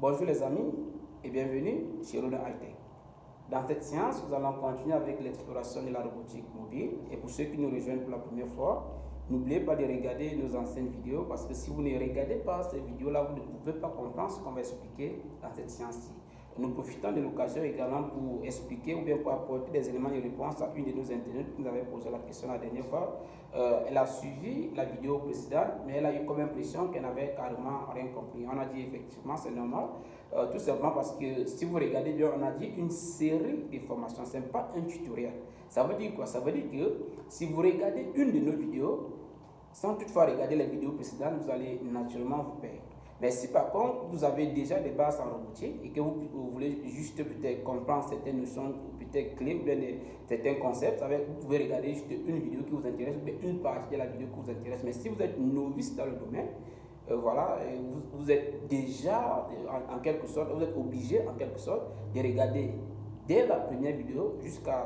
Bonjour les amis et bienvenue chez Roda Hightech. Dans cette séance, nous allons continuer avec l'exploration de la robotique mobile. Et pour ceux qui nous rejoignent pour la première fois, n'oubliez pas de regarder nos anciennes vidéos parce que si vous ne regardez pas ces vidéos-là, vous ne pouvez pas comprendre ce qu'on va expliquer dans cette séance-ci. Nous profitons de l'occasion également pour expliquer ou bien pour apporter des éléments de réponse à une de nos internautes qui nous avait posé la question la dernière fois. Elle a suivi la vidéo précédente, mais elle a eu comme impression qu'elle n'avait carrément rien compris. On a dit effectivement c'est normal, tout simplement parce que si vous regardez bien, on a dit une série de formations, ce n'est pas un tutoriel. Ça veut dire quoi? Ça veut dire que si vous regardez une de nos vidéos, sans toutefois regarder les vidéos précédentes, vous allez naturellement vous perdre. Mais si par contre vous avez déjà des bases en robotique et que vous voulez juste peut-être comprendre certaines notions, peut-être clés ou bien certains concepts, vous pouvez regarder juste une vidéo qui vous intéresse ou bien une partie de la vidéo qui vous intéresse. Mais si vous êtes novice dans le domaine, voilà, vous êtes déjà en quelque sorte, vous êtes obligé en quelque sorte de regarder dès la première vidéo jusqu'à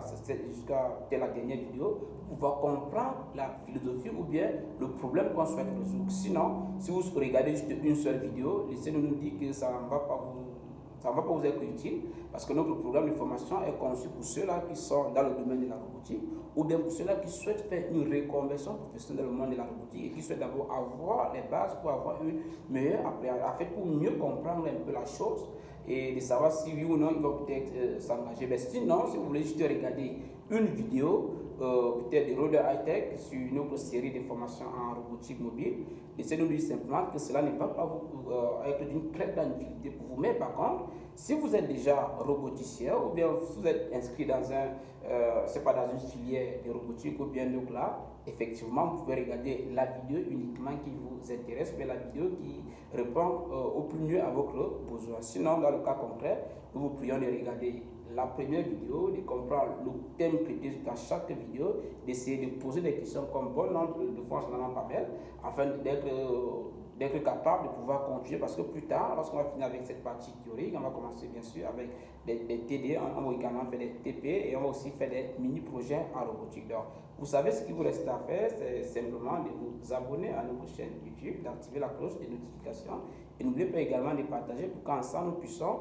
la dernière vidéo pour pouvoir comprendre la philosophie ou bien le problème qu'on souhaite résoudre. Sinon, si vous regardez juste une seule vidéo, laissez-nous nous dire que ça ne va pas vous être utile parce que notre programme de formation est conçu pour ceux-là qui sont dans le domaine de la robotique ou bien pour ceux-là qui souhaitent faire une reconversion professionnelle dans le monde de la robotique et qui souhaitent d'abord avoir les bases pour avoir une meilleure appréhension, pour mieux comprendre un peu la chose et de savoir si oui ou non ils vont peut-être s'engager. Mais sinon, si vous voulez juste regarder une vidéo, peut-être de Roda Hightech sur une autre série de formations en robotique mobile, laissez-nous dire simplement que cela ne va pas vous être d'une très grande utilité pour vous. Mais par contre, si vous êtes déjà roboticien ou bien vous êtes inscrit dans dans une filière de robotique ou bien donc là, effectivement, vous pouvez regarder la vidéo uniquement qui vous intéresse, mais la vidéo qui répond au plus mieux à votre besoin. Sinon, dans le cas contraire, nous vous prions de regarder la première vidéo, de comprendre le thème traité dans chaque vidéo, d'essayer de poser des questions comme bon nombre de fois, je n'en ai pas mal, afin d'être capable de pouvoir continuer parce que plus tard, lorsqu'on va finir avec cette partie théorique, on va commencer bien sûr avec des TD, on va également faire des TP et on va aussi faire des mini-projets en robotique. Donc, vous savez ce qu'il vous reste à faire, c'est simplement de vous abonner à notre chaîne YouTube, d'activer la cloche de notification et n'oubliez pas également de partager pour qu'ensemble nous puissions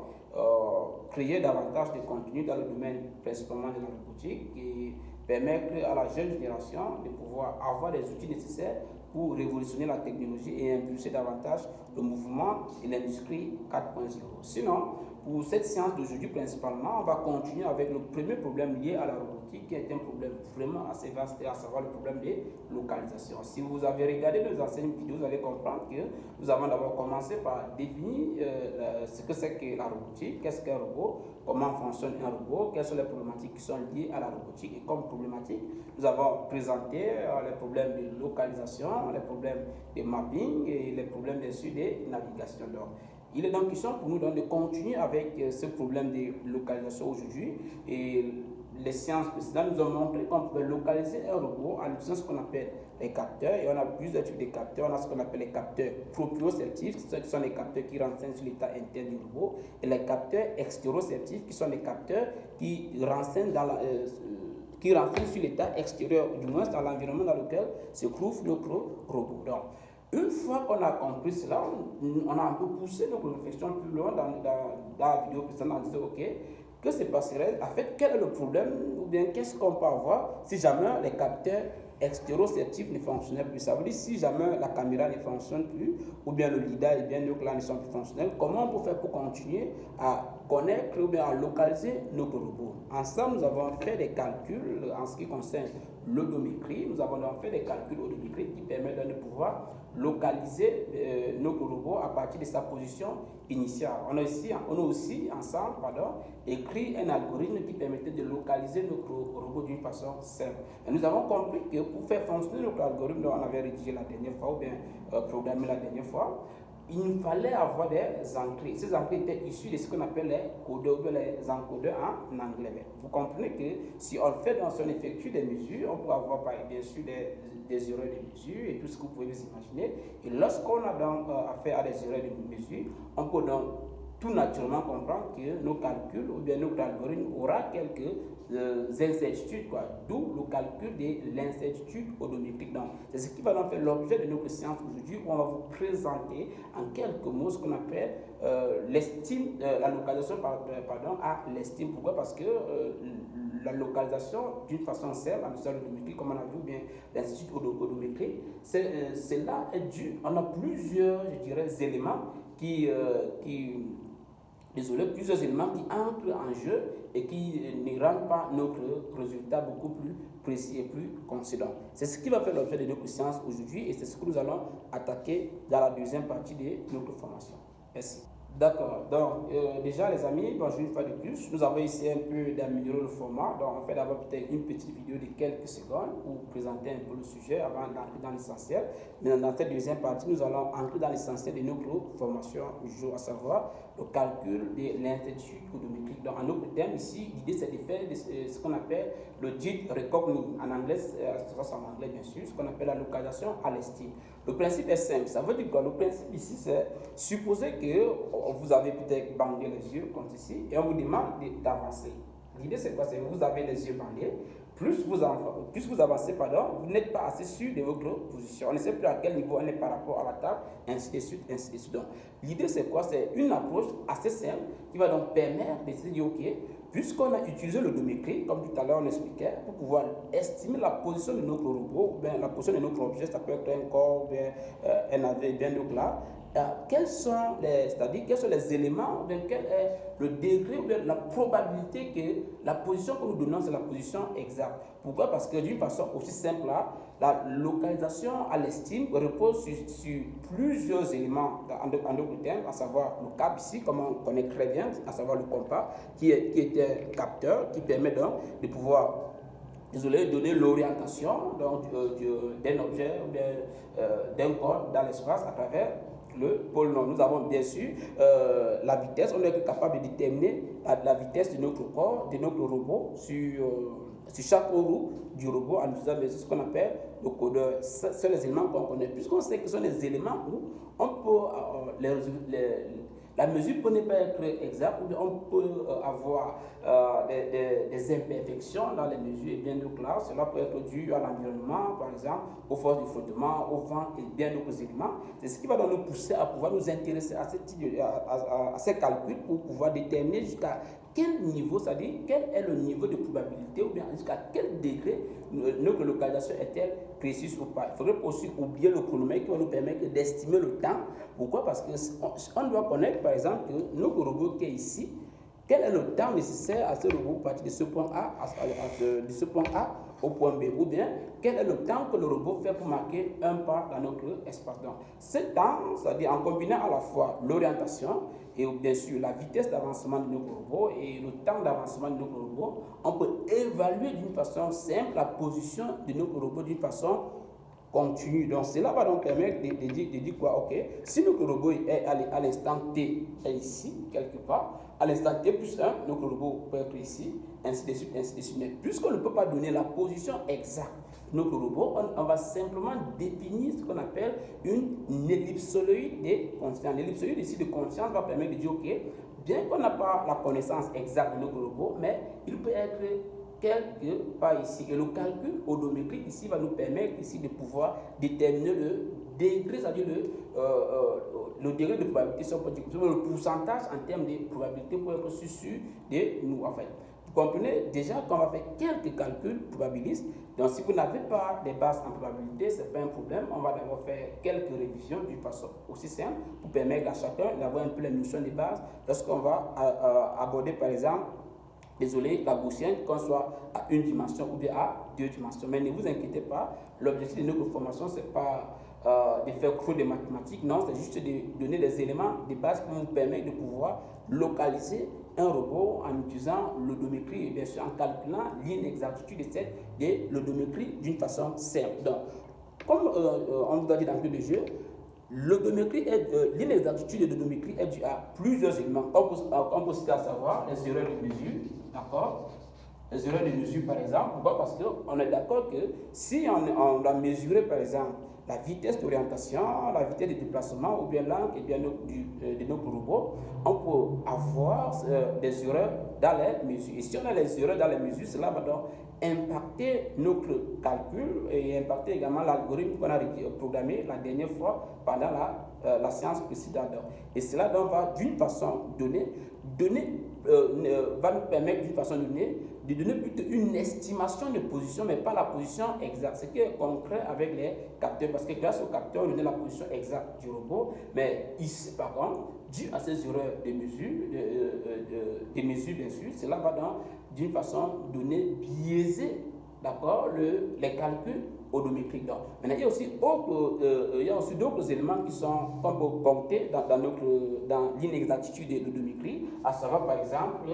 créer davantage de contenu dans le domaine principalement de la robotique et permettre à la jeune génération de pouvoir avoir les outils nécessaires pour révolutionner la technologie et impulser davantage le mouvement de l'industrie 4.0. Sinon, pour cette séance d'aujourd'hui principalement, on va continuer avec le premier problème lié à la robotique qui est un problème vraiment assez vaste, à savoir le problème de localisation. Si vous avez regardé nos anciennes vidéos, vous allez comprendre que nous avons d'abord commencé par définir ce que c'est que la robotique, qu'est-ce qu'un robot, comment fonctionne un robot, quelles sont les problématiques qui sont liées à la robotique. Et comme problématique, nous avons présenté les problèmes de localisation, les problèmes de mapping et les problèmes bien sûr de navigation. Donc, il est donc question pour nous donc de continuer avec ce problème de localisation aujourd'hui. Et les séances précédentes nous ont montré qu'on peut localiser un robot en utilisant ce qu'on appelle les capteurs. Et on a plusieurs types de capteurs. On a ce qu'on appelle les capteurs proprioceptifs, qui sont les capteurs qui renseignent sur l'état interne du robot, et les capteurs extéroceptifs, qui sont les capteurs qui renseignent sur l'état extérieur, du moins dans l'environnement dans lequel se trouve notre robot. Donc, une fois qu'on a compris cela, on a un peu poussé notre réflexion plus loin dans la vidéo précédente en disant ok, que se passerait, en fait, quel est le problème ou bien qu'est-ce qu'on peut avoir si jamais les capteurs extéroceptifs ne fonctionnaient plus. Ça veut dire si jamais la caméra ne fonctionne plus ou bien le LIDAR et bien donc là ne sont plus fonctionnels, comment on peut faire pour continuer à connaître ou bien à localiser notre robot. Ensemble, nous avons fait des calculs en ce qui concerne l'odométrie. Nous avons donc fait des calculs odométriques qui permettent de pouvoir localiser notre robot à partir de sa position initiale. On a aussi ensemble écrit un algorithme qui permettait de localiser notre robot d'une façon simple. Et nous avons compris que pour faire fonctionner notre algorithme dont on avait rédigé la dernière fois ou bien programmé la dernière fois, il nous fallait avoir des entrées. Ces entrées étaient issues de ce qu'on appelle les codeurs ou les encodeurs en anglais. Mais vous comprenez que si on fait, si on effectue des mesures, on peut avoir bien sûr des erreurs de mesure et tout ce que vous pouvez vous imaginer. Et lorsqu'on a donc affaire à des erreurs de mesure, on peut donc tout naturellement comprendre que nos calculs ou bien notre algorithme aura quelques incertitudes, d'où le calcul de l'incertitude odométrique. Donc, c'est ce qui va donc faire l'objet de notre séance aujourd'hui, où on va vous présenter en quelques mots ce qu'on appelle l'estime, la localisation à l'estime. Pourquoi? Parce que la localisation, d'une façon simple, en usant l'odométrie, comme on a vu bien l'institut odométrie, cela est dû, on a plusieurs, je dirais, éléments plusieurs éléments qui entrent en jeu et qui ne rendent pas notre résultat beaucoup plus précis et plus conséquent. C'est ce qui va faire l'objet de notre séance aujourd'hui et c'est ce que nous allons attaquer dans la deuxième partie de notre formation. Merci. D'accord, donc déjà les amis, bonjour une fois de plus. Nous avons essayé un peu d'améliorer le format. Donc on fait d'abord peut-être une petite vidéo de quelques secondes pour présenter un peu le sujet avant d'entrer dans l'essentiel. Mais dans cette deuxième partie, nous allons entrer dans l'essentiel de notre formation du jour, à savoir le calcul de l'incertitude odométrique. Donc en autre terme, ici, l'idée c'est de faire ce qu'on appelle le JIT Recognition. En anglais, ça c'est en anglais bien sûr, ce qu'on appelle la localisation à l'estime. Le principe est simple, ça veut dire quoi? Le principe ici c'est supposer que vous avez peut-être bandé les yeux comme ceci et on vous demande d'avancer. L'idée c'est quoi? C'est que vous avez les yeux bandés, plus vous avancez, vous n'êtes pas assez sûr de votre position. On ne sait plus à quel niveau on est par rapport à la table, ainsi de suite, ainsi de suite. Donc, l'idée c'est quoi? C'est une approche assez simple qui va donc permettre de se dire, ok, puisqu'on a utilisé l'odométrie, comme tout à l'heure on expliquait, pour pouvoir estimer la position de notre robot, ou bien la position de notre objet, ça peut être un corps, ou bien un AV, bien d'autres là, quels sont les éléments, ou bien quel est le degré, ou bien la probabilité que la position que nous donnons, c'est la position exacte. Pourquoi? Parce que d'une façon aussi simple là, la localisation à l'estime repose sur plusieurs éléments en d'autres termes, à savoir le câble ici, comme on connaît très bien, à savoir le compas, qui est un capteur qui permet donc de pouvoir donner l'orientation d'un objet ou d'un corps dans l'espace à travers le pôle nord. Nous avons bien sûr la vitesse, on est capable de déterminer la vitesse de notre corps, de notre robot sur chaque roue du robot en utilisant ce qu'on appelle le codeur. Ce sont les éléments qu'on connaît. Puisqu'on sait que ce sont les éléments où on peut la mesure peut ne pas être exacte, ou bien on peut avoir des imperfections dans les mesures et bien d'autres là. Cela peut être dû à l'environnement, par exemple, aux forces du frottement, au vent et bien d'autres éléments. C'est ce qui va nous pousser à pouvoir nous intéresser à ces calculs pour pouvoir déterminer jusqu'à quel niveau, c'est-à-dire quel est le niveau de probabilité ou bien jusqu'à quel degré notre localisation est-elle précise ou pas. Il faudrait aussi oublier le chronomètre qui va nous permettre d'estimer le temps. Pourquoi? Parce qu'on doit connaître par exemple que notre robot qui est ici, quel est le temps nécessaire à ce robot pour partir de ce point A au point B, ou bien quel est le temps que le robot fait pour marquer un pas dans notre espace. Donc, ce temps, c'est-à-dire en combinant à la fois l'orientation et bien sûr la vitesse d'avancement de notre robot et le temps d'avancement de notre robot, on peut évaluer d'une façon simple la position de notre robot d'une façon continue. Donc cela va donc permettre de dire quoi? Ok, si notre robot est à l'instant T est ici quelque part, à l'instant T plus 1, notre robot peut être ici, ainsi de suite, ainsi de suite. Mais puisqu'on ne peut pas donner la position exacte de notre robot, on va simplement définir ce qu'on appelle une ellipsoïde de conscience. L'ellipsoïde ici de conscience va permettre de dire ok, bien qu'on n'a pas la connaissance exacte de notre robot, mais il peut être quelque part ici. Et le calcul odométrique ici va nous permettre ici de pouvoir déterminer le degré, c'est-à-dire le degré de probabilité, le pourcentage en termes de probabilité pour être sûr de nous en fait. Vous comprenez déjà qu'on va faire quelques calculs probabilistes. Donc si vous n'avez pas des bases en probabilité, ce n'est pas un problème. On va d'abord faire quelques révisions d'une façon aussi simple pour permettre à chacun d'avoir un peu les notions de base lorsqu'on va aborder par exemple la gaussienne, qu'on soit à une dimension ou bien à deux dimensions. Mais ne vous inquiétez pas, l'objectif de notre formation, ce n'est pas de faire trop de mathématiques, non, c'est juste de donner des éléments de base qui vont vous permettre de pouvoir localiser un robot en utilisant l'odométrie et bien sûr en calculant l'inexactitude de l'odométrie d'une façon simple. Donc, comme on vous a dit dans le jeu, l'inexactitude de l'odométrie est due à plusieurs éléments. On peut citer à savoir les erreurs de mesure, d'accord, les erreurs de mesure par exemple. Pourquoi? Parce qu'on est d'accord que si on doit mesurer par exemple la vitesse d'orientation, la vitesse de déplacement ou bien l'angle et bien de notre robot, on peut avoir des erreurs dans les mesures. Et si on a les erreurs dans les mesures, cela va donc impacter notre calcul et impacter également l'algorithme qu'on a programmé la dernière fois pendant la séance précédente. Et cela donc va d'une façon donnée va nous permettre d'une façon donnée de donner plutôt une estimation de position, mais pas la position exacte. Ce qui est concret avec les capteurs, parce que grâce aux capteurs, on donne la position exacte du robot, mais ici, par contre, dû à ces erreurs de mesure, des mesures bien sûr, cela va donc d'une façon donnée biaiser, d'accord, les calculs odométriques. Donc, maintenant, il y a aussi d'autres éléments qu'on peut compter dans l'inexactitude de l'odométrie, à savoir par exemple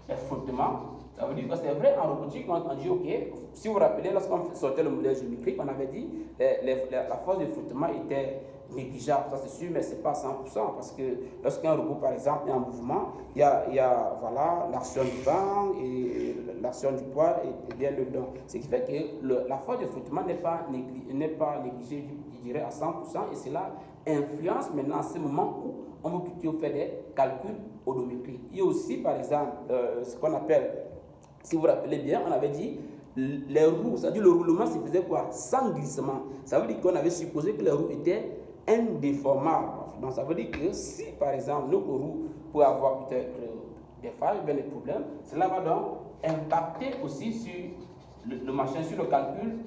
les frottements. Ça veut dire que c'est vrai en robotique, on dit ok, si vous vous rappelez, lorsqu'on sortait le modèle géométrique, on avait dit la force de frottement était négligeable, ça c'est sûr, mais c'est pas 100%, parce que lorsqu'un robot par exemple est en mouvement, il y a voilà, l'action du vent et l'action du poids et bien dedans. Ce qui fait que la force de frottement n'est pas négligée, je dirais, à 100%, et cela influence maintenant à ce moment où on veut plutôt faire des calculs odométriques. Il y a aussi par exemple ce qu'on appelle, si vous vous rappelez bien, on avait dit les roues, c'est-à-dire le roulement se faisait quoi? Sans glissement. Ça veut dire qu'on avait supposé que les roues étaient indéformables. Donc ça veut dire que si par exemple nos roues pouvaient avoir peut-être des failles ou bien des problèmes, cela va donc impacter aussi sur le machin, sur le calcul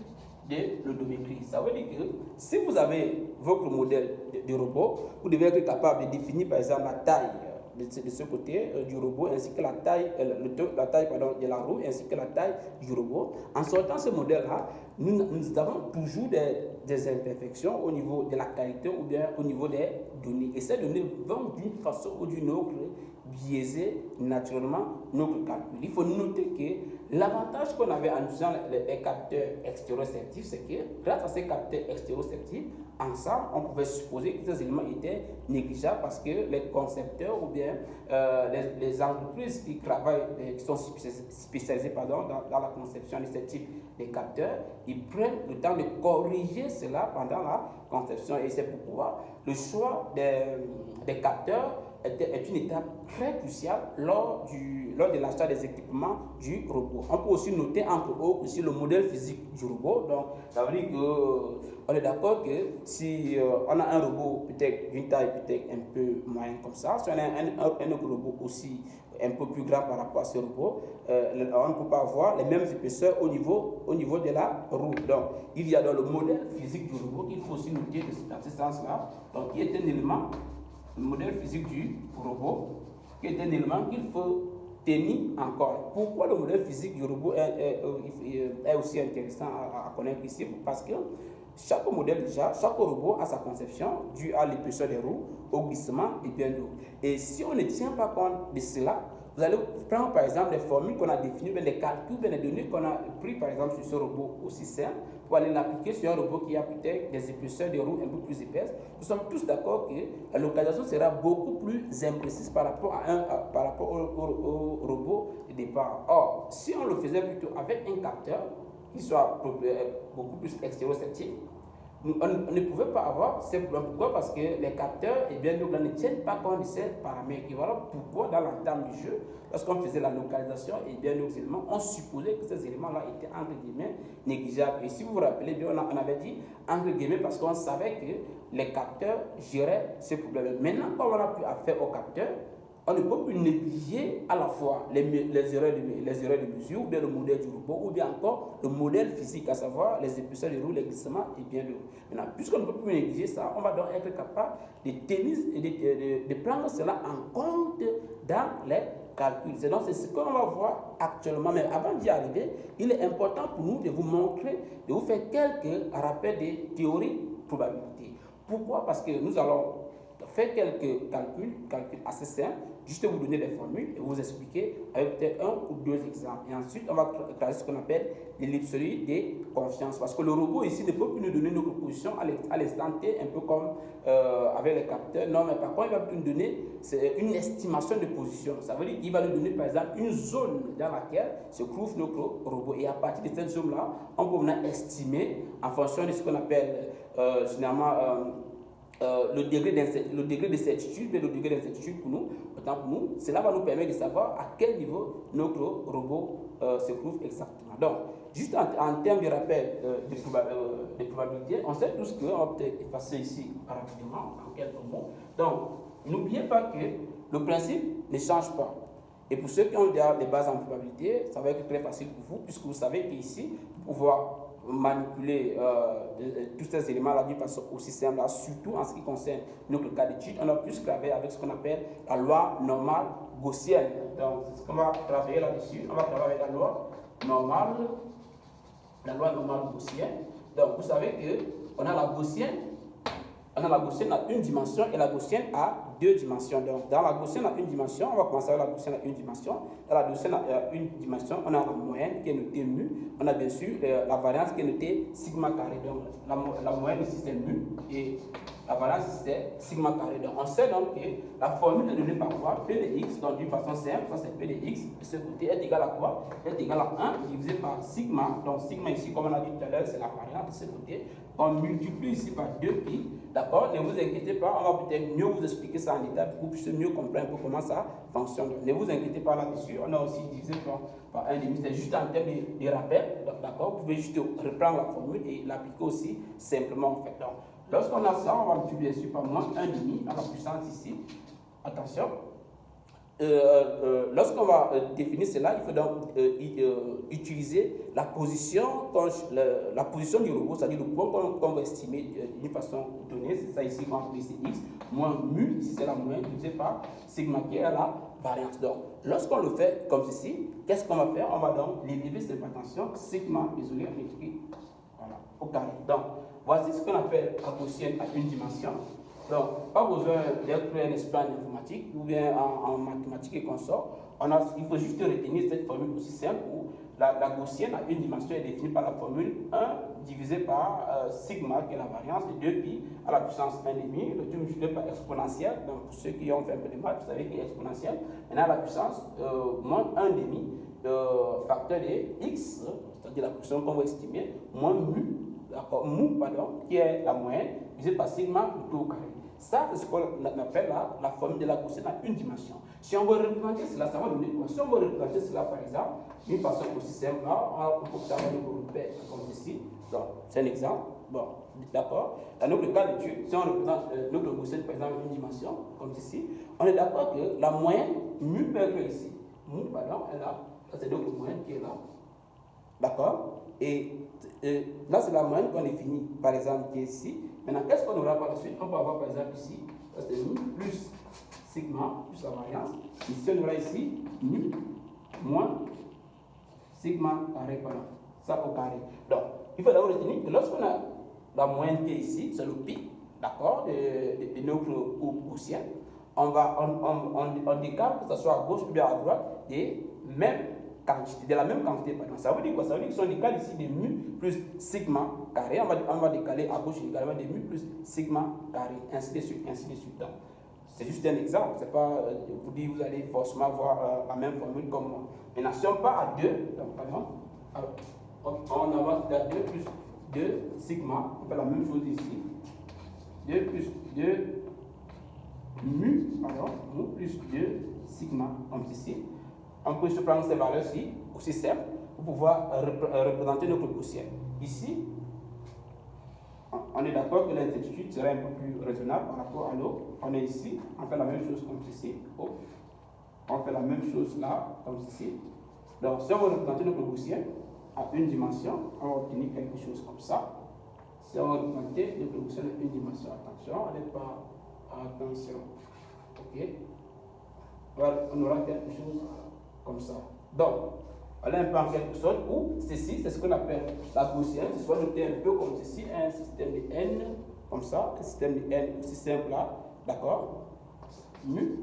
de l'odométrie. Ça veut dire que si vous avez votre modèle de robot, vous devez être capable de définir par exemple la taille de ce côté du robot, ainsi que la taille de la roue, ainsi que la taille du robot. En sortant ce modèle-là, nous avons toujours des imperfections au niveau de la qualité ou bien au niveau des données. Et ces données vont d'une façon ou d'une autre biaiser naturellement notre calcul. Il faut noter que l'avantage qu'on avait en utilisant les capteurs extéroceptifs, c'est que grâce à ces capteurs extéroceptifs, ensemble, on pouvait supposer que ces éléments étaient négligeables parce que les concepteurs ou bien les entreprises qui travaillent, qui sont spécialisées dans la conception de ce type de capteurs, ils prennent le temps de corriger cela pendant la conception. Et c'est pourquoi le choix des capteurs est une étape très cruciale lors de l'achat des équipements du robot. On peut aussi noter entre autres aussi le modèle physique du robot. Donc, ça veut dire qu'on est d'accord que si on a un robot peut-être d'une taille peut-être un peu moyenne comme ça, si on a un autre robot aussi un peu plus grand par rapport à ce robot, on ne peut pas avoir les mêmes épaisseurs au niveau de la roue. Donc, il y a dans le modèle physique du robot qu'il faut aussi noter dans ce sens-là. Donc, il est un élément, le modèle physique du robot, qui est un élément qu'il faut tenir encore. Pourquoi le modèle physique du robot est aussi intéressant à connaître ici? Parce que chaque robot a sa conception due à l'épaisseur des roues, au glissement et bien d'autres. Et si on ne tient pas compte de cela, vous allez prendre par exemple des formules qu'on a définies, des calculs, des données qu'on a pris par exemple sur ce robot aussi simple, pour aller l'appliquer sur un robot qui a peut-être des épaisseurs de roues un peu plus épaisses. Nous sommes tous d'accord que la localisation sera beaucoup plus imprécise par rapport au robot de départ. Or, si on le faisait plutôt avec un capteur qui soit beaucoup plus extéroceptif, on ne pouvait pas avoir ces problèmes. Pourquoi? Parce que les capteurs ne tiennent pas compte de ces paramètres. Et voilà pourquoi dans l'entame du jeu, lorsqu'on faisait la localisation, nos éléments, on supposait que ces éléments-là étaient entre guillemets négligeables. Et si vous vous rappelez bien, on avait dit entre guillemets parce qu'on savait que les capteurs géraient ces problèmes. Maintenant, comme on a plus affaire aux capteurs, on ne peut plus négliger à la fois les erreurs de mesure, ou bien le modèle du robot, ou bien encore le modèle physique, à savoir les épaisseurs de roue, les glissements et bien d'autres. Maintenant, puisqu'on ne peut plus négliger ça, on va donc être capable de prendre cela en compte dans les calculs. Donc, c'est ce qu'on va voir actuellement. Mais avant d'y arriver, il est important pour nous de vous montrer, de vous faire quelques rappels des théories probabilité. Pourquoi? Parce que nous allons faire quelques calculs assez simples juste vous donner des formules et vous expliquer avec peut-être un ou deux exemples. Et ensuite, on va créer ce qu'on appelle l'ellipsoïde des confiances. Parce que le robot ici ne peut plus nous donner notre position à l'instant T, un peu comme avec les capteurs. Non, mais par contre, il va nous donner une estimation de position. Ça veut dire qu'il va nous donner, par exemple, une zone dans laquelle se trouve notre robot. Et à partir de cette zone-là, on peut maintenant estimer, en fonction de ce qu'on appelle généralement le degré de certitude et le degré d'incertitude pour nous, autant pour nous, cela va nous permettre de savoir à quel niveau notre robot se trouve exactement. Donc, juste en termes de rappel de probabilité, on sait tous qu'on va peut-être effacer ici rapidement, en quelques mots. Donc, n'oubliez pas que le principe ne change pas. Et pour ceux qui ont déjà des bases en probabilité, ça va être très facile pour vous, puisque vous savez qu'ici, pour pouvoir manipuler tous ces éléments-là d'une façon aussi simple, là, surtout en ce qui concerne notre cas d'étude, on a plus travaillé avec ce qu'on appelle la loi normale gaussienne. Donc, c'est ce qu'on va travailler là-dessus. On va travailler avec la loi normale gaussienne. Donc, vous savez qu'on a la gaussienne. On a la gaussienne à une dimension et la gaussienne à deux dimensions. Donc, dans la gaussienne à une dimension, on va commencer avec la gaussienne à une dimension. Dans la gaussienne à une dimension, on a la moyenne qui est notée mu. On a bien sûr la variance qui est notée sigma carré. Donc, la moyenne ici c'est mu et la variance ici c'est sigma carré. Donc, on sait donc que la formule est donnée par quoi? P de x, donc d'une façon simple, ça c'est P de x. De ce côté est égal à quoi? Est égal à 1 divisé par sigma. Donc, sigma ici, comme on a dit tout à l'heure, c'est la variance de ce côté. On multiplie ici par 2pi. D'accord? Ne vous inquiétez pas, on va peut-être mieux vous expliquer ça en détail pour que vous puissiez mieux comprendre un peu comment ça fonctionne. Donc, ne vous inquiétez pas là-dessus. On a aussi divisé par 1,5. C'est juste en termes de rappel. D'accord? Vous pouvez juste reprendre la formule et l'appliquer aussi simplement en fait. Donc, lorsqu'on a ça, on va multiplier bien sûr par moins 1,5 à la puissance ici. Attention. Lorsqu'on va définir cela, il faut donc utiliser la position du robot, c'est-à-dire le point qu'on va estimer d'une façon donnée. C'est ça ici qu'on appelle ici x, moins mu, ici c'est la moyenne, divisé par sigma qui est la variance. Donc, lorsqu'on le fait comme ceci, qu'est-ce qu'on va faire? On va donc l'élever cette attention, sigma, désolé, on écrit, voilà, au carré. Donc, voici ce qu'on appelle la gaussienne à une dimension. Donc, pas besoin d'être un expert en informatique ou bien en mathématiques et consorts. Il faut juste retenir cette formule aussi simple où la gaussienne à une dimension est définie par la formule 1 divisé par sigma, qui est la variance de 2pi à la puissance 1,5. Le tout multiplié par exponentielle. Donc, pour ceux qui ont fait un peu de maths, vous savez qu'il est exponentielle. Maintenant, à la puissance moins 1,5 facteur de x, c'est-à-dire la position qu'on va estimer, moins mu, qui est la moyenne, divisé par sigma tout au carré. Ça, c'est ce qu'on appelle la formule de la gaussienne à une dimension. Si on veut représenter cela, ça va donner quoi? Si on veut représenter cela, par exemple, d'une façon aussi simple, là, on peut savoir le repère comme ceci. Donc, c'est un exemple. Bon, d'accord. Dans notre cas d'étude, si on représente notre gaussienne, par exemple, à une dimension, comme ceci, on est d'accord que la moyenne, mu peut être ici. Mu, pardon, est là. Ça, c'est notre moyenne qui est là. D'accord? Et là, c'est la moyenne qu'on définit, par exemple, qui est ici. Maintenant, qu'est-ce qu'on aura par la suite? On peut avoir, par exemple, ici, ça c'est mu plus sigma plus la variance. Ici, on aura ici mu moins sigma carré, voilà. Ça au carré. Donc, il faut d'abord retenir que lorsqu'on a la moyenne qui est ici, c'est le pic, d'accord, de notre courbe gaussienne, on décale, que ce soit à gauche ou bien à droite, des mêmes quantité, de la même quantité, pardon. Ça veut dire quoi? Ça veut dire que si on décale ici de mu plus sigma carré, on va décaler à gauche également de mu plus sigma carré, ainsi de suite, ainsi de suite. Donc, c'est juste un exemple, c'est pas vous dire vous allez forcément voir la même formule comme moi. Maintenant, si on part à 2, donc pardon, on avance à 2 plus 2 sigma, on fait la même chose ici. 2 plus 2 mu, pardon, mu plus 2 sigma, comme ceci. On peut se prendre ces valeurs-ci, aussi simples, pour pouvoir représenter notre gaussienne. Ici, on est d'accord que l'incertitude serait un peu plus raisonnable par rapport à l'autre. On est ici, on fait la même chose comme ceci. On fait la même chose là, comme ceci. Donc, si on veut représenter notre gaussienne à une dimension, on va obtenir quelque chose comme ça. Si on veut représenter notre gaussienne à une dimension, attention, on n'est pas. Attention. Ok? Voilà, on aura quelque chose comme ça. Donc, on a un peu en quelque sorte où ceci, c'est ce qu'on appelle la gaussienne, c'est soit noté un peu comme ceci, un système de n, comme ça, un système de n aussi simple là, d'accord? Mu,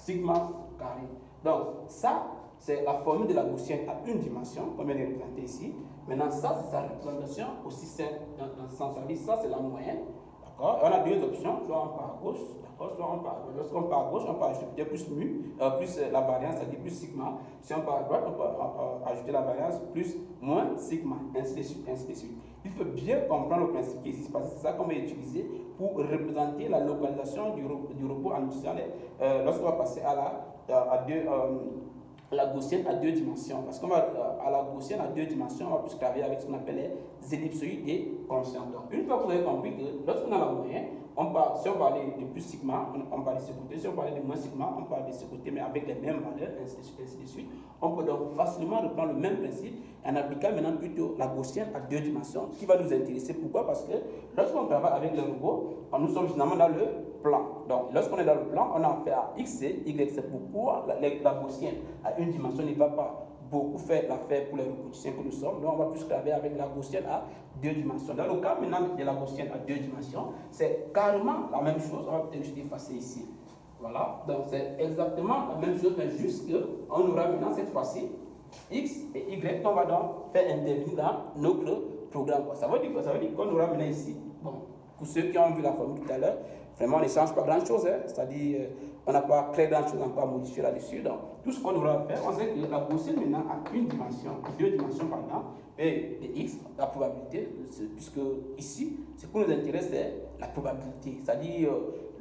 sigma carré. Donc, ça, c'est la formule de la gaussienne à une dimension, qu'on vient de représenter ici. Maintenant, ça, c'est sa représentation aussi simple dans ce sens. Ça, c'est la moyenne. D'accord. On a deux options, soit on part à gauche, d'accord, soit on part à gauche. Lorsqu'on part à gauche, on peut ajouter plus mu, plus la variance, c'est-à-dire plus sigma. Si on part à droite, on peut ajouter la variance plus moins sigma, ainsi de suite, ainsi de suite. Il faut bien comprendre le principe qui existe, parce que c'est ça qu'on va utiliser pour représenter la localisation du robot en utilisant lorsqu'on va passer à la gaussienne à deux dimensions. Parce qu'on va à la gaussienne à deux dimensions, on va plus travailler avec ce qu'on appelle les ellipsoïdes et constants. Donc, une fois que vous avez compris que lorsqu'on a la moyenne, si on parlait de plus sigma, on parle de ce côté. Si on parlait de moins sigma, on parle de ce côté, mais avec les mêmes valeurs, ainsi de suite, ainsi de suite. On peut donc facilement reprendre le même principe en appliquant maintenant plutôt la gaussienne à deux dimensions qui va nous intéresser. Pourquoi? Parce que lorsqu'on travaille avec le robot, nous sommes finalement dans le plan. Donc, lorsqu'on est dans le plan, on a affaire à x et y. C'est pourquoi la gaussienne à une dimension ne va pas beaucoup faire l'affaire pour les roboticiens que nous sommes. Donc, on va plus travailler avec la gaussienne à deux dimensions. Dans le cas maintenant de la gaussienne à deux dimensions, c'est carrément la même chose. On va peut-être juste effacer ici. Voilà. Donc, c'est exactement la même chose, mais juste qu'on aura maintenant cette fois-ci x et y qu'on va donc faire intervenir dans notre programme. Ça veut dire quoi? Ça veut dire qu'on aura maintenant ici. Bon, pour ceux qui ont vu la formule tout à l'heure, vraiment, on ne change pas grand-chose. Hein? C'est-à-dire, on n'a pas très grand-chose encore à modifier là-dessus. Donc, tout ce qu'on aura à faire, on sait que la gaussienne maintenant a une dimension, deux dimensions par exemple, et x, la probabilité, puisque ici, ce qui nous intéresse, c'est la probabilité. C'est-à-dire,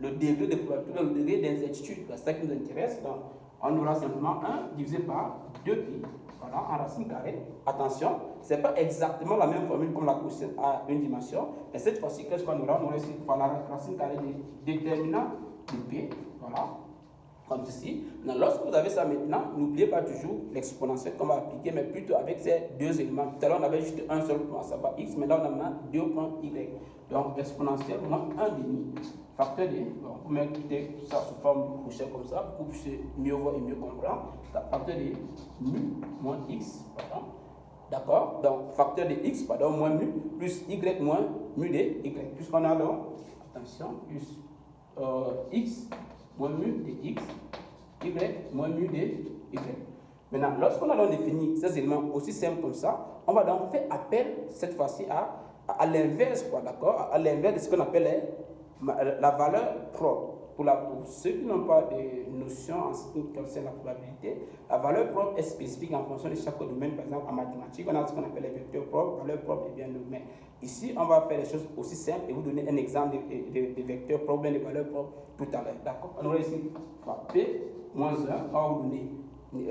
le degré de probabilité, le degré d'incertitude. C'est ça qui nous intéresse. Donc, on aura simplement 1 divisé par 2pi, voilà, en racine carrée. Attention, ce n'est pas exactement la même formule comme la gaussienne à une dimension, mais cette fois-ci, qu'est-ce qu'on aura? On aura ici la racine carrée des déterminants de p, voilà, comme ceci. Maintenant, lorsque vous avez ça maintenant, n'oubliez pas toujours l'exponentielle qu'on va appliquer, mais plutôt avec ces deux éléments. Tout à l'heure, on avait juste un seul point, ça va x, mais là, on a maintenant deux points y. Donc, exponentielle moins 1 demi, facteur de, bon, vous mettez ça sous forme de crochet comme ça, pour que vous puissiez mieux voir et mieux comprendre. Facteur de mu moins x, pardon. D'accord? Donc, facteur de x, pardon, moins mu, plus y moins mu de y. Puisqu'on a donc, attention, plus x moins mu de x, y moins mu de y. Maintenant, lorsqu'on a donc défini ces éléments aussi simples comme ça, on va donc faire appel cette fois-ci à l'inverse, quoi, d'accord? À l'inverse de ce qu'on appelle la valeur propre. Pour ceux qui n'ont pas de notion en ce qui concerne la probabilité, la valeur propre est spécifique en fonction de chaque domaine. Par exemple, en mathématiques, on a ce qu'on appelle les vecteurs propres. Valeur propre est bien nommée. Ici, on va faire les choses aussi simples et vous donner un exemple de vecteurs propres, bien de valeurs propres tout à l'heure. D'accord? On aura ici P moins 1, on va vous donner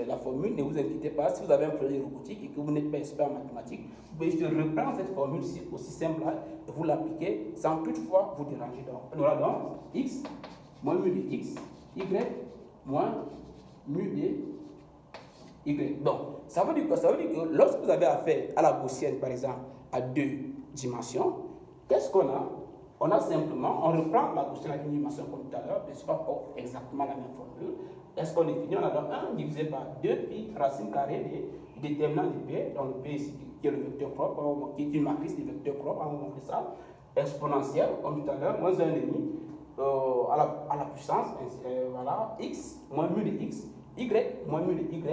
la formule. Ne vous inquiétez pas, si vous avez un projet robotique et que vous n'êtes pas expert en mathématiques, vous pouvez juste reprendre cette formule aussi simple là et vous l'appliquer sans toutefois vous déranger. Donc, on aura donc x moins mu de x, y moins mu de y. Donc, ça veut dire quoi? Ça veut dire que lorsque vous avez affaire à la gaussienne, par exemple, à deux dimensions, qu'est-ce qu'on a? On a simplement, on reprend la gaussienne à une dimension comme tout à l'heure, mais ce n'est pas exactement la même formule. Est-ce qu'on définit? On a donc 1 divisé par 2pi racine carrée des déterminants de p, dans le p ici, qui est le vecteur propre, qui est une matrice de vecteurs propres, on va montrer ça, exponentielle, comme tout à l'heure, moins 1,5. À la puissance, voilà, x moins mu de x, y moins mu de y,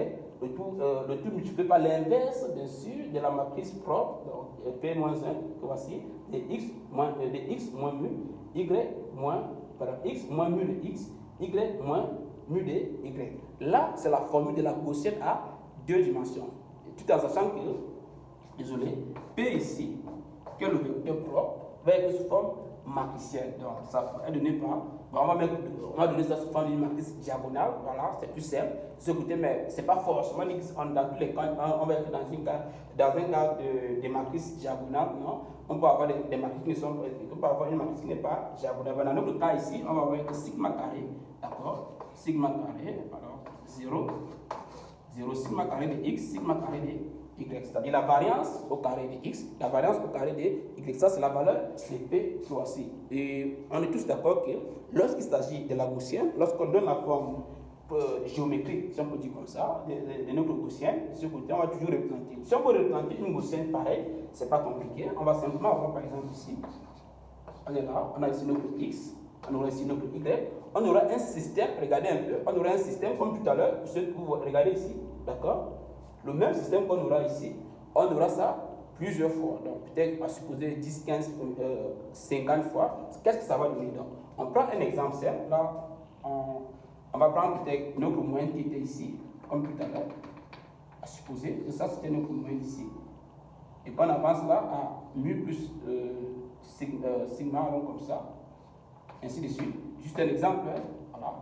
le tout multiplié par l'inverse, bien sûr, de la matrice propre, donc p moins 1, que voici, de x moins mu, y moins, pardon, x moins mu de x, y moins mu de y. Là, c'est la formule de la gaussienne à deux dimensions. Tout en sachant que, désolé, p ici, que le vecteur propre, va être sous forme matricielle. Donc, ça est donné par. On va donner ça sous forme d'une matrice diagonale. Voilà, c'est plus simple. Ce côté, mais ce n'est pas forcément dans tous les cas. On va être dans un cas de matrice diagonale. Non, on peut avoir des matrices qui ne sont pas. On peut avoir une matrice qui n'est pas diagonale. Dans notre cas ici, on va avoir que sigma carré. D'accord? Sigma carré, alors 0 sigma carré de x, sigma carré de y, c'est-à-dire la variance au carré de x, la variance au carré de y, ça c'est la valeur de p choisie. Et on est tous d'accord que lorsqu'il s'agit de la gaussienne, lorsqu'on donne la forme géométrique, si on peut dire comme ça, de notre gaussienne, de ce côté, on va toujours représenter. Si on peut représenter une gaussienne pareille, c'est pas compliqué. On va simplement avoir par exemple ici, on est là, on a ici notre x, on aura ici notre y, on aura un système, regardez un peu, on aura un système comme tout à l'heure, ce que vous regardez ici, d'accord? Le même système qu'on aura ici, on aura ça plusieurs fois. Donc peut-être à supposer 10, 15, 50 fois. Qu'est-ce que ça va donner? Donc on prend un exemple simple. Là, on va prendre peut-être notre moyenne qui était ici, comme tout à l'heure. À supposer que ça c'était notre moyenne ici. Et puis on avance là à mu plus sigma rond comme ça. Ainsi de suite. Juste un exemple. Hein. Voilà.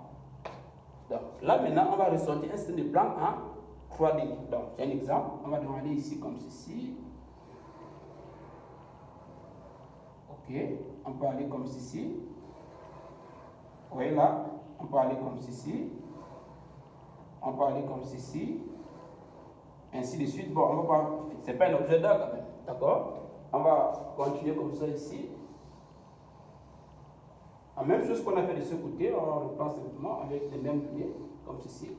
Donc là maintenant, on va ressortir un système de plan en 3D. Donc c'est un exemple. On va demander ici comme ceci. Ok, on peut aller comme ceci. Vous voyez là, on peut aller comme ceci. On peut aller comme ceci. Ainsi de suite. Bon, on va pas. C'est pas un objet d'art quand même. D'accord? On va continuer comme ça ici. La même chose qu'on a fait de ce côté, on reprend simplement avec les mêmes lumières, comme ceci.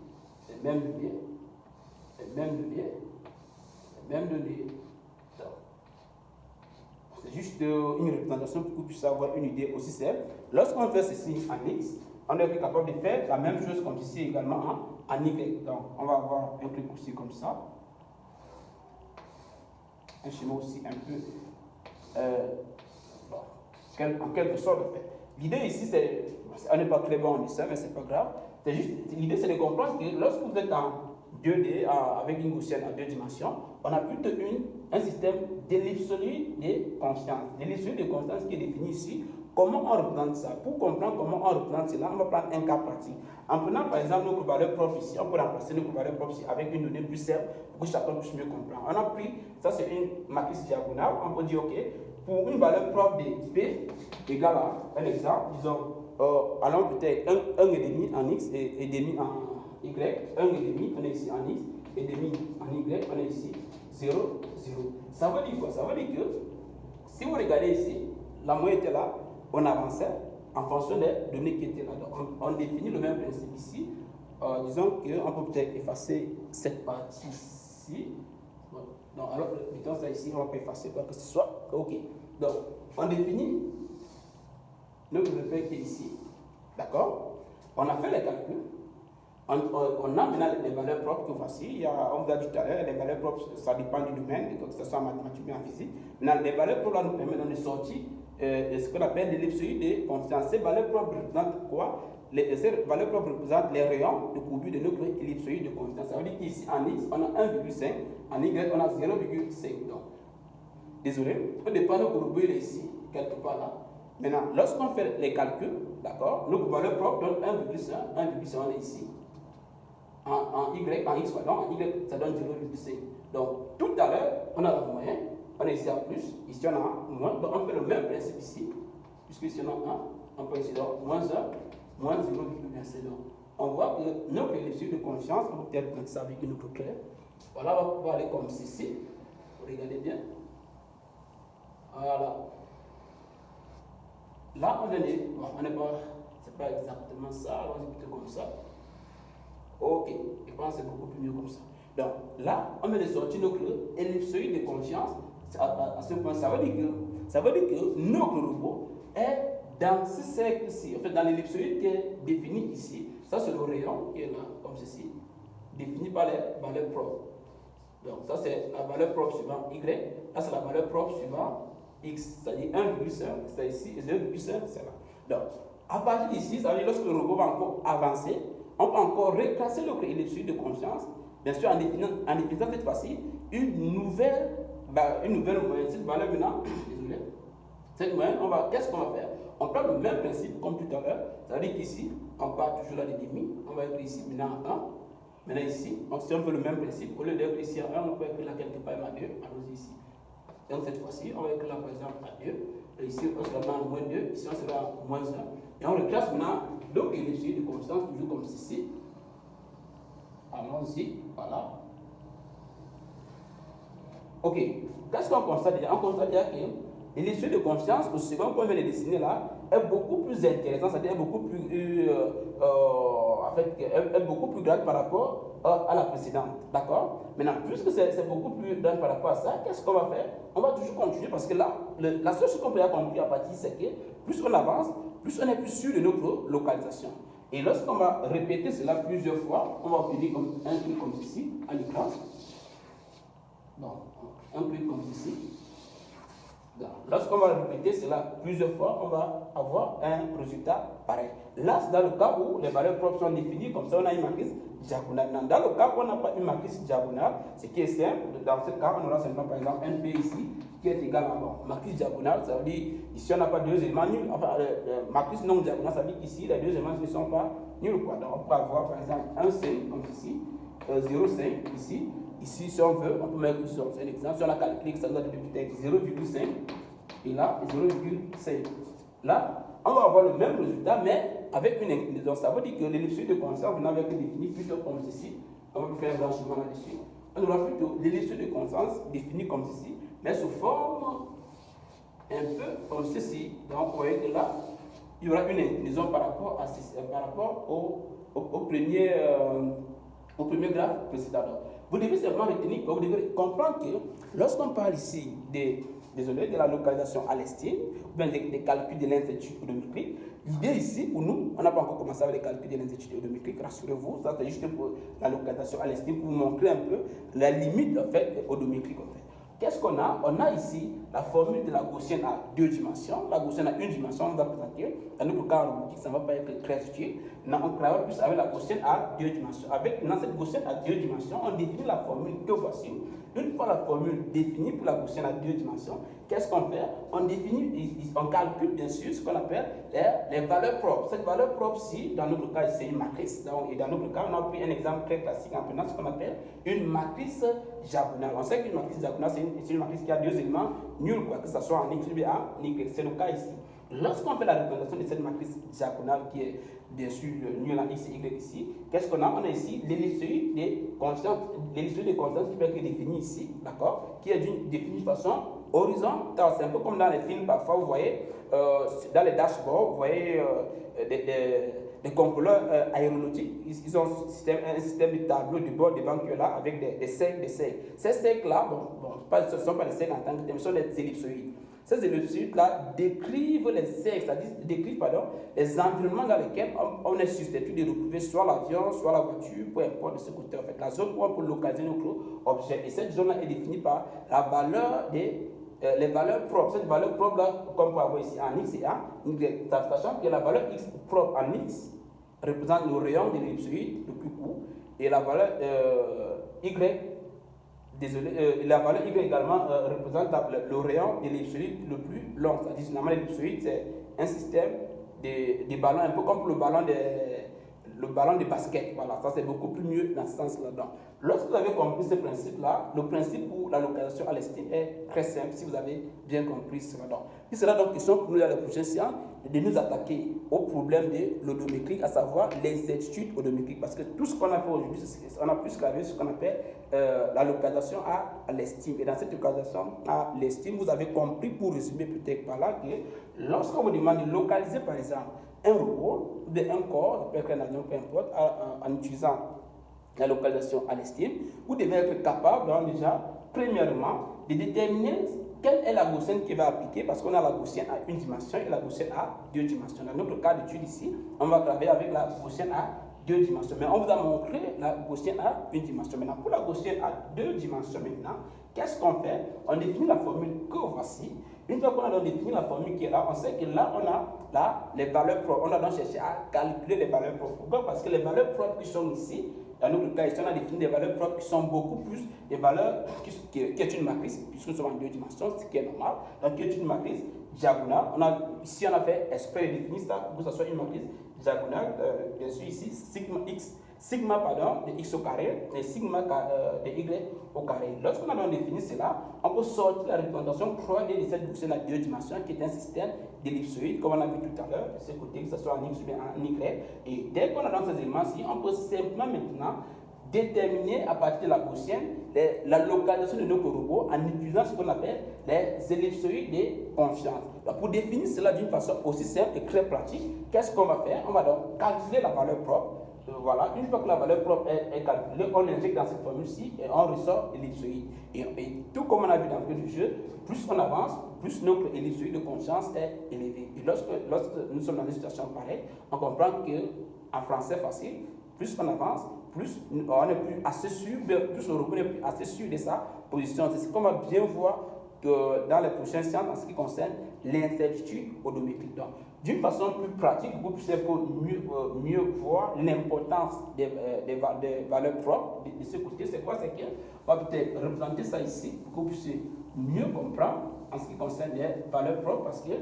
Les mêmes lumières. Les mêmes lumières. Les mêmes lumières. C'est juste une représentation pour que vous puissiez avoir une idée aussi simple. Lorsqu'on fait ceci en X, on est capable de faire la même chose comme ceci également en Y. Donc, on va avoir un truc aussi comme ça. Un schéma aussi un peu, en quelque sorte. L'idée ici, c'est, on n'est pas très bon en dessin, mais c'est pas grave. L'idée, c'est de comprendre que lorsque vous êtes en 2D, avec une gaussienne en 2 dimensions, on a plutôt un système d'ellipsoïde de constance. L'ellipsoïde de constance qui est défini ici. Comment on représente ça? Pour comprendre comment on représente cela, on va prendre un cas pratique. En prenant par exemple notre valeur propre ici, on peut remplacer notre valeur propre ici avec une donnée plus simple pour que chacun puisse mieux comprendre. On a pris, ça c'est une matrice diagonale, on peut dire ok, pour une valeur propre de P égale à un exemple, disons, allons peut-être 1,5 en X et demi en Y, 1,5 on est ici en X, et demi en Y, on est ici 0, 0. Ça veut dire quoi? Ça veut dire que si vous regardez ici, la moyenne était là, on avançait en fonction des données qui étaient là. Donc on définit le même principe ici. Disons qu'on peut peut-être effacer cette partie-ci. Bon, donc alors, mettons ça ici, on va pas effacer quoi que ce soit. Ok. Donc on définit notre repère qui est ici. D'accord? On a fait les calculs. On a maintenant les valeurs propres que voici. On vous a dit tout à l'heure, les valeurs propres, ça dépend du domaine, que ce soit en mathématiques ou en physique. Maintenant, les valeurs propres là, nous permettent de sortir ce qu'on appelle l'ellipsoïde de constance. Ces valeurs propres représentent quoi? Ces valeurs propres représentent les rayons de courbure de notre ellipsoïde de constance. Ça veut dire qu'ici, en X, on a 1,5, en Y, on a 0,5. Donc, désolé, au départ, notre courbure est ici, quelque part là. Maintenant, lorsqu'on fait les calculs, d'accord, notre valeur propre donne 1,1, 1,1 on est ici. En Y, en X, pardon, en Y, ça donne 0,5. Donc, tout à l'heure, on a la moyenne, on est ici à plus, ici on a moins, donc on fait le même principe ici, puisque ici on a 1, on peut ici donc moins 1, moins 0,25. Donc, on voit que notre ellipsoïde de conscience, on peut peut-être prendre ça avec une autre claire. Voilà, on va pouvoir aller comme ceci, regardez bien. Voilà. Là, on est, bon, on n'est pas, c'est pas exactement ça, alors c'est plutôt comme ça. Ok, je pense que c'est beaucoup plus mieux comme ça. Donc là, on vient de sortir notre ellipsoïde de confiance. À ce point, ça veut dire que notre robot est dans ce cercle-ci, en fait, dans l'ellipsoïde qui est défini ici. Ça, c'est le rayon qui est là, comme ceci, défini par les valeurs propres. Donc, ça, c'est la valeur propre suivant Y. Là, c'est la valeur propre suivant X. C'est-à-dire 1,5, c'est ici, et 0,5, c'est là. Donc, à partir d'ici, ça veut dire que lorsque le robot va encore avancer, on peut encore reclasser notre ellipsoïde de confiance, bien sûr en définissant cette fois-ci une nouvelle moyenne. Cette valeur maintenant, désolé, cette moyenne, qu'est-ce qu'on va faire? On prend le même principe comme tout à l'heure, c'est-à-dire qu'ici, on part toujours à des demi, on va être ici maintenant à 1. Maintenant ici, si on fait le même principe, au lieu d'être ici à 1, on peut écrire là quelque part à 2, allons-y ici. Donc cette fois-ci, on va écrire là par exemple à 2, et ici on sera à moins 2, ici on sera à moins 1. Et on reclasse maintenant donc ellipsoïde de constance toujours comme ceci. Allons-y, voilà. Ok, qu'est-ce qu'on constate déjà? On constate déjà que l'ellipsoïde de conscience, au second qu'on vient de dessiner là, est beaucoup plus intéressant, c'est-à-dire beaucoup plus, est beaucoup plus grande par rapport à la précédente. D'accord? Maintenant, puisque c'est beaucoup plus grande par rapport à ça, qu'est-ce qu'on va faire? On va toujours continuer parce que là, la seule chose qu'on peut avoir compris à partir, c'est que plus on avance, plus on est plus sûr de notre localisation. Et lorsqu'on va répéter cela plusieurs fois, on va obtenir un truc comme ceci, à l'écran. Donc, un truc comme ceci. Lorsqu'on va répéter cela plusieurs fois, on va avoir un résultat pareil. Là, c'est dans le cas où les valeurs propres sont définies, comme ça on a une matrice diagonale. Dans le cas où on n'a pas une matrice diagonale, ce qui est simple, dans ce cas, on aura seulement par exemple un P ici qui est égal à matrice diagonale, ça veut dire ici on n'a pas deux éléments nuls, enfin matrice non diagonale, ça veut dire qu'ici les deux éléments ne sont pas nuls. Donc on peut avoir par exemple un 5 comme ici, 0,5 ici. Ici, si on veut, on peut mettre un exemple. Si on a calculé que ça doit être peut-être 0,5 et là, 0,5. Là, on va avoir le même résultat, mais avec une inclinaison. Ça veut dire que l'ellipsoïde de conscience, on avait défini plutôt comme ceci. On va faire un blanchiment là-dessus. On aura plutôt l'ellipsoïde de conscience définie comme ceci, mais sous forme un peu comme ceci. Donc, vous voyez que là, il y aura une inclinaison par rapport, au premier graphe précédent. Vous devez simplement retenir, vous devez comprendre que lorsqu'on parle ici de la localisation à l'estime, ou bien des calculs de l'incertitude odométrique, l'idée ici, pour nous, on n'a pas encore commencé avec les calculs de l'incertitude odométrique, rassurez-vous, ça c'est juste pour la localisation à l'estime, pour vous montrer un peu la limite en fait, odométrique. En fait. Qu'est-ce qu'on a? On a ici la formule de la gaussienne à deux dimensions. La gaussienne à une dimension, on va présenter. Dans notre cas en robotique, ça ne va pas être très utile. On travaille plus avec la gaussienne à deux dimensions. Dans cette gaussienne à deux dimensions, on définit la formule que voici. Une fois la formule définie pour la gaussienne à deux dimensions, qu'est-ce qu'on fait? On calcule bien sûr ce qu'on appelle les valeurs propres. Cette valeur propre-ci, dans notre cas, c'est une matrice. Et dans notre cas, on a pris un exemple très classique en prenant ce qu'on appelle une matrice diagonale. On sait qu'une matrice diagonale, c'est une matrice qui a deux éléments nuls, que ce soit en X ou en Y. C'est le cas ici. Lorsqu'on fait la représentation de cette matrice diagonale qui est bien sûr nul en X et Y ici, qu'est-ce qu'on a? On a ici l'ellipsoïde des constantes qui peut être définie ici, d'accord? Qui est définie de façon horizontale. C'est un peu comme dans les films, parfois vous voyez, dans les dashboards, vous voyez des contrôleurs aéronautiques. Ils ont un système de tableau de bord devant qui est là avec des cercles. Ces cercles-là, ce ne sont pas des cercles en tant que tel, ce sont des ellipsoïdes. Ces ellipsoïdes-là décrivent les cercles, c'est-à-dire décrivent les environnements dans lesquels on est susceptible de retrouver soit l'avion, soit la voiture, peu importe de ce côté. En fait, la zone où on peut localiser notre objet. Et cette zone-là est définie par la valeur les valeurs propres. Cette valeur propre-là, comme on peut avoir ici en X et en Y, sachant que la valeur X propre en X représente le rayon de l'ellipsoïde le plus court et la valeur la valeur Y également représente le rayon de l'ellipsoïde le plus long. C'est-à-dire, normalement, l'ellipsoïde, c'est un système de ballons, un peu comme pour le ballon de basket. Voilà, ça c'est beaucoup plus mieux dans ce sens-là. Lorsque vous avez compris ce principe-là, le principe pour la localisation à l'estime est très simple si vous avez bien compris cela. Il sera donc question pour nous dans les prochaines séances de nous attaquer au problème de l'odométrie, à savoir l'incertitude odométrique. Parce que tout ce qu'on a fait aujourd'hui, on a plus clavé ce qu'on appelle la localisation à l'estime. Et dans cette localisation à l'estime, vous avez compris, pour résumer peut-être par là, que lorsqu'on vous demande de localiser par exemple un robot ou un corps, peut être un avion, peu importe, en utilisant la localisation à l'estime, vous devez être capable déjà, premièrement, de déterminer quelle est la gaussienne qui va appliquer, parce qu'on a la gaussienne à une dimension et la gaussienne à deux dimensions. Dans notre cas d'étude ici, on va travailler avec la gaussienne à deux dimensions. Mais on vous a montré la gaussienne à une dimension. Maintenant, pour la gaussienne à deux dimensions maintenant, qu'est-ce qu'on fait? On définit la formule que voici. Une fois qu'on a défini la formule qui est là, on sait que là, on a là les valeurs propres. On a donc cherché à calculer les valeurs propres. Pourquoi? Parce que les valeurs propres qui sont ici, dans notre cas, ici, on a défini des valeurs propres qui sont beaucoup plus des valeurs qui est une matrice, puisque nous sommes en deux dimensions, ce qui est normal. Donc, qui est une matrice diagonale. Ici, on a fait exprès de définir ça pour que ce soit une matrice diagonale. Bien sûr, ici, sigma de x au carré et sigma de y au carré. Lorsqu'on a donc défini cela, on peut sortir la représentation 3D de cette gaussienne à deux dimensions qui est un système d'ellipsoïde, comme on a vu tout à l'heure, de ce côté, que ce soit en x ou bien en y. Et dès qu'on a dans ces éléments-ci, on peut simplement maintenant déterminer à partir de la gaussienne la localisation de notre robot en utilisant ce qu'on appelle les ellipsoïdes de confiance. Donc, pour définir cela d'une façon aussi simple et très pratique, qu'est-ce qu'on va faire? On va donc calculer la valeur propre. Voilà, une fois que la valeur propre est calculée, on l'injecte dans cette formule-ci et on ressort l'ellipsoïde. Et tout comme on a vu dans le jeu, plus on avance, plus notre ellipsoïde de confiance est élevé. Et lorsque nous sommes dans une situation pareille, on comprend qu'en français facile, plus on avance, plus on n'est plus assez sûr, plus le robot n'est plus assez sûr de sa position. C'est ce qu'on va bien voir dans les prochaines séances en ce qui concerne l'incertitude odométrique. Donc, d'une façon plus pratique, vous pouvez mieux voir l'importance des valeurs propres de ce côté. C'est quoi? C'est qu'on va peut-être représenter ça ici pour que vous puissiez mieux comprendre en ce qui concerne les valeurs propres, parce que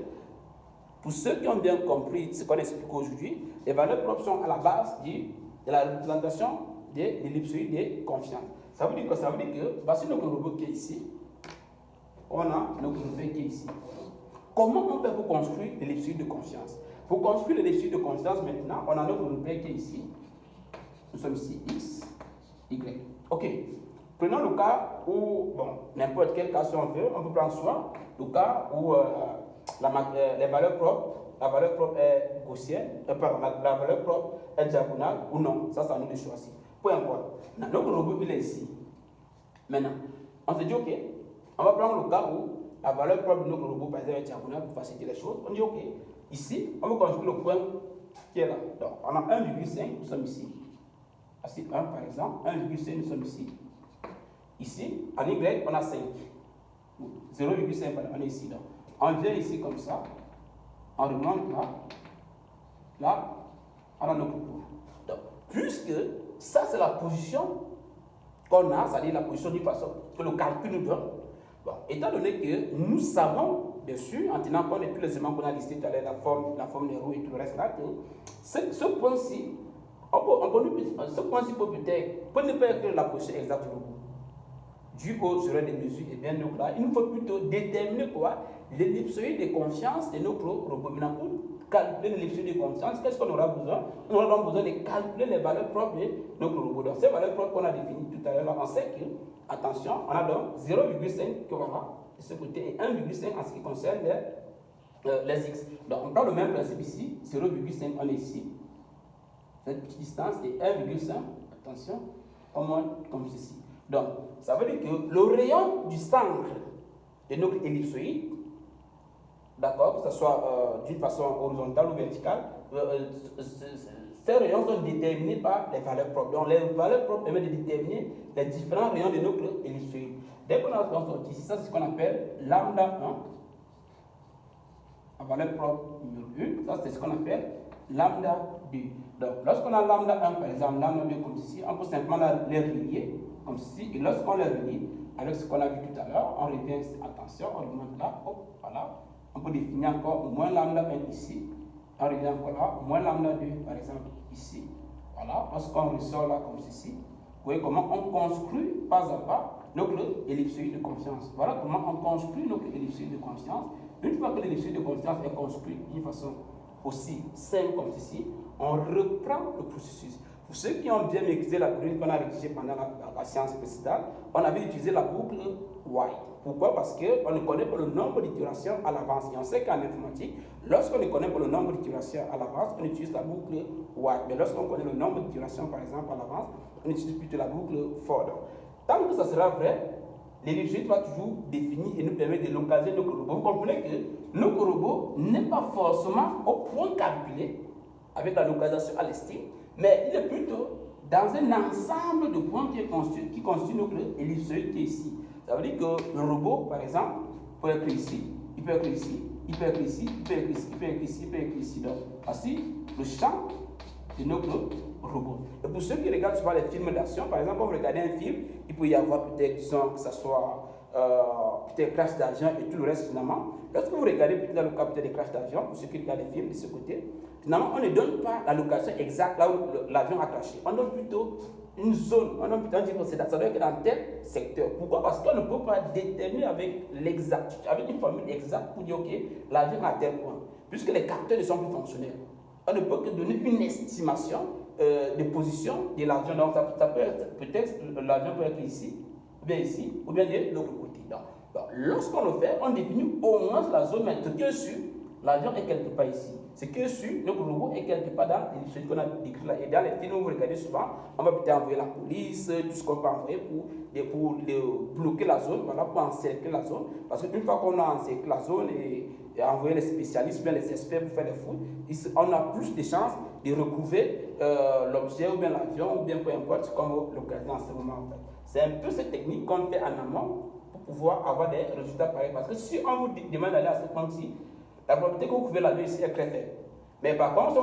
pour ceux qui ont bien compris ce qu'on explique aujourd'hui, les valeurs propres sont à la base de la représentation de l'ellipsoïde de confiance. Ça veut dire quoi? Ça veut dire que voici notre robot qui est ici. On a notre robot qui est ici. Comment on fait pour construire l'ellipsoïde de confiance? Pour construire l'ellipsoïde de confiance, maintenant, on a notre robot qui est ici. Nous sommes ici X, Y. Ok. Prenons le cas où, bon, n'importe quel cas si on veut, on peut prendre soit le cas où les valeurs propres, la valeur propre est gaussienne, pardon, la valeur propre est diagonale ou non. Ça, c'est à nous de choisir. Peu importe. Notre robot, il est ici. Maintenant, on se dit, ok, on va prendre le cas où la valeur propre de notre robot, par exemple, est diagonale pour faciliter les choses. On dit, ok, ici, on va construire le point qui est là. Donc, on a 1,5, nous sommes ici. Ici, 1 par exemple, 1,5, nous sommes ici. Ici, en Y, on a 5. 0,5, on est ici. Donc, on vient ici comme ça. On remonte là. Là, on a notre cours. Donc, puisque ça, c'est la position qu'on a, c'est-à-dire la position d'une façon que le calcul nous donne. Bon, étant donné que nous savons, bien sûr, en tenant compte de tous les éléments qu'on a listés tout à l'heure, la forme des roues et tout le reste là, que ce point-ci, ce point-ci peut ne pas être la position exacte du robot. Du haut sur des mesures, et bien donc là, il nous faut plutôt déterminer quoi? L'ellipsoïde de confiance de notre robot. Maintenant, pour calculer l'ellipsoïde de confiance, qu'est-ce qu'on aura besoin? On aura donc besoin de calculer les valeurs propres de notre robot. Donc, ces valeurs propres qu'on a définies tout à l'heure, on sait que, attention, on a donc 0,5 qu'on aura de ce côté et 1,5 en ce qui concerne les X. Donc, on prend le même principe ici, 0,5, on est ici, cette petite distance, et 1,5, attention, on monte comme ceci. Donc, ça veut dire que le rayon du centre de notre ellipsoïde, d'accord, que ce soit d'une façon horizontale ou verticale, ces rayons sont déterminés par les valeurs propres. Donc, les valeurs propres permettent de déterminer les différents rayons de notre ellipsoïde. Dès qu'on a sorti ici, ça c'est ce qu'on appelle lambda 1, la valeur propre numéro 1, ça c'est ce qu'on appelle lambda 2. Donc, lorsqu'on a lambda 1, par exemple, lambda 2 comme ceci, on peut simplement les relier comme ceci, et lorsqu'on les relie avec ce qu'on a vu tout à l'heure, on revient, attention, on remonte là, hop, voilà, on peut définir encore au moins lambda 1 ici, on revient encore là, au moins lambda 2 par exemple ici, voilà, lorsqu'on ressort là comme ceci, vous voyez comment on construit pas à pas notre ellipsoïde de confiance. Voilà comment on construit notre ellipsoïde de confiance. Une fois que l'ellipsoïde de confiance est construit d'une façon aussi simple comme ceci, on reprend le processus. Pour ceux qui ont bien maîtrisé la grille qu'on a rédigée pendant la séance précédente, on avait utilisé la boucle while. Pourquoi? Parce qu'on ne connaît pas le nombre d'itérations à l'avance. Et on sait qu'en informatique, lorsqu'on ne connaît pas le nombre d'itérations à l'avance, on utilise la boucle while. Mais lorsqu'on connaît le nombre d'itérations, par exemple, à l'avance, on utilise plutôt la boucle for. Tant que ça sera vrai, l'ellipsoïde va toujours définir et nous permettre de localiser notre robot. Vous comprenez que notre robot n'est pas forcément au point calculé avec la localisation à l'estime, mais il est plutôt dans un ensemble de points qui constituent notre ellipsoïde qui est ici. Ça veut dire que le robot, par exemple, peut être ici, il peut être ici, il peut être ici, il peut être ici, il peut être ici, il peut être ici. Donc, voici le champ de notre robot. Et pour ceux qui regardent souvent les films d'action, par exemple, quand vous regardez un film, il peut y avoir peut-être, disons, que ce soit peut-être crash d'avion et tout le reste finalement. Lorsque vous regardez peut-être dans le cas des crash d'avion, pour ceux qui regardent les films de ce côté, finalement, on ne donne pas la location exacte là où l'avion a crashé. On donne plutôt une zone, on donne plutôt ça doit être dans tel secteur. Pourquoi? Parce qu'on ne peut pas déterminer avec l'exactitude, avec une formule exacte pour dire, ok, l'avion à tel point, puisque les capteurs ne sont plus fonctionnels. On ne peut que donner une estimation de position de l'avion. Donc, ça peut être, peut-être, l'avion peut être ici, ou bien de l'autre côté. Donc, lorsqu'on le fait, on définit au moins la zone, mais ce qui est sûr, l'avion est quelque part ici. Ce qui est sûr, notre robot est quelque part dans ce qu'on a décrit là. Et dans les films, vous regardez souvent, on va peut-être envoyer la police, tout ce qu'on peut envoyer pour bloquer la zone, voilà, pour encercler la zone. Parce qu'une fois qu'on a encerclé la zone et envoyé les spécialistes, bien les experts pour faire les fouilles, on a plus de chances de retrouver l'objet ou bien l'avion ou bien peu importe comme l'occasion en ce moment. En fait. C'est un peu cette technique qu'on fait en amont pour pouvoir avoir des résultats pareils. Parce que si on vous demande d'aller à ce point-ci, la probabilité que vous pouvez la voir ici est très faible. Mais par contre,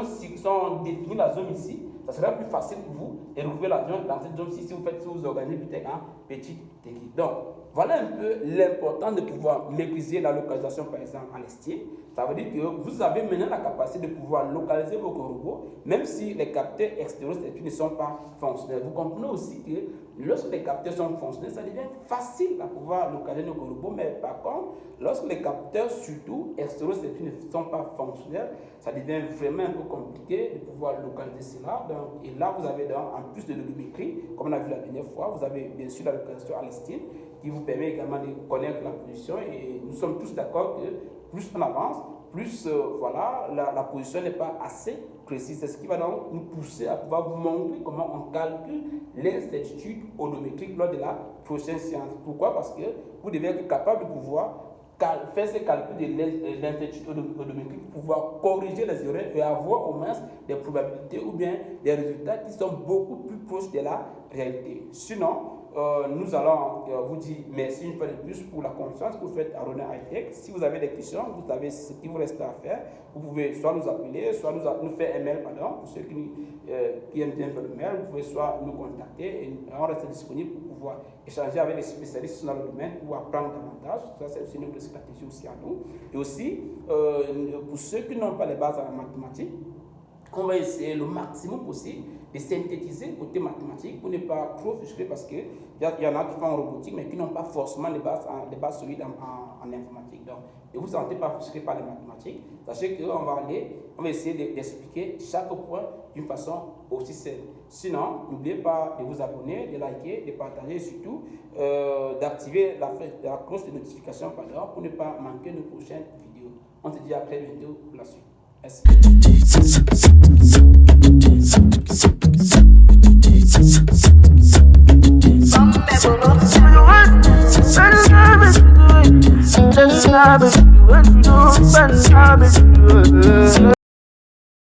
si on définit la zone ici, ça sera plus facile pour vous de retrouver l'avion dans cette zone-ci si vous organisez peut-être en petite équipe. Donc, voilà un peu l'importance de pouvoir maîtriser la localisation, par exemple, en estime. Ça veut dire que vous avez maintenant la capacité de pouvoir localiser vos robots, même si les capteurs extérieurs ne sont pas fonctionnels. Vous comprenez aussi que lorsque les capteurs sont fonctionnels, ça devient facile à pouvoir localiser nos robots. Mais par contre, lorsque les capteurs, surtout extérieurs, ne sont pas fonctionnels, ça devient vraiment un peu compliqué de pouvoir localiser cela. Donc, et là, vous avez en plus de l'odométrie, comme on a vu la dernière fois, vous avez bien sûr la localisation à l'estime qui vous permet également de connaître la position. Et nous sommes tous d'accord que plus on avance, plus voilà, la position n'est pas assez précise. C'est ce qui va donc nous pousser à pouvoir vous montrer comment on calcule l'incertitude odométrique lors de la prochaine séance. Pourquoi? Parce que vous devez être capable de pouvoir faire ces calculs de l'incertitude odométrique pour pouvoir corriger les erreurs et avoir au moins des probabilités ou bien des résultats qui sont beaucoup plus proches de la réalité. Sinon, nous allons vous dire merci une fois de plus pour la confiance que vous faites à Ronin High-Tech. Si vous avez des questions, vous savez ce qu'il vous reste à faire. Vous pouvez soit nous appeler, soit nous faire un mail, pour ceux qui aiment bien faire le mail. Vous pouvez soit nous contacter et on reste disponible pour pouvoir échanger avec les spécialistes dans le domaine pour apprendre davantage. Ça, c'est aussi notre stratégie aussi à nous. Et aussi, pour ceux qui n'ont pas les bases en mathématiques, on va essayer le maximum possible de synthétiser le côté mathématique pour ne pas trop frustrer parce qu'il y en a qui font en robotique mais qui n'ont pas forcément les bases solides en informatique. Donc, ne vous sentez pas frustré par les mathématiques. Sachez qu'on va essayer d'expliquer chaque point d'une façon aussi simple. Sinon, n'oubliez pas de vous abonner, de liker, de partager et surtout d'activer la cloche de notification pour ne pas manquer nos prochaines vidéos. On se dit à très bientôt pour la suite. Merci.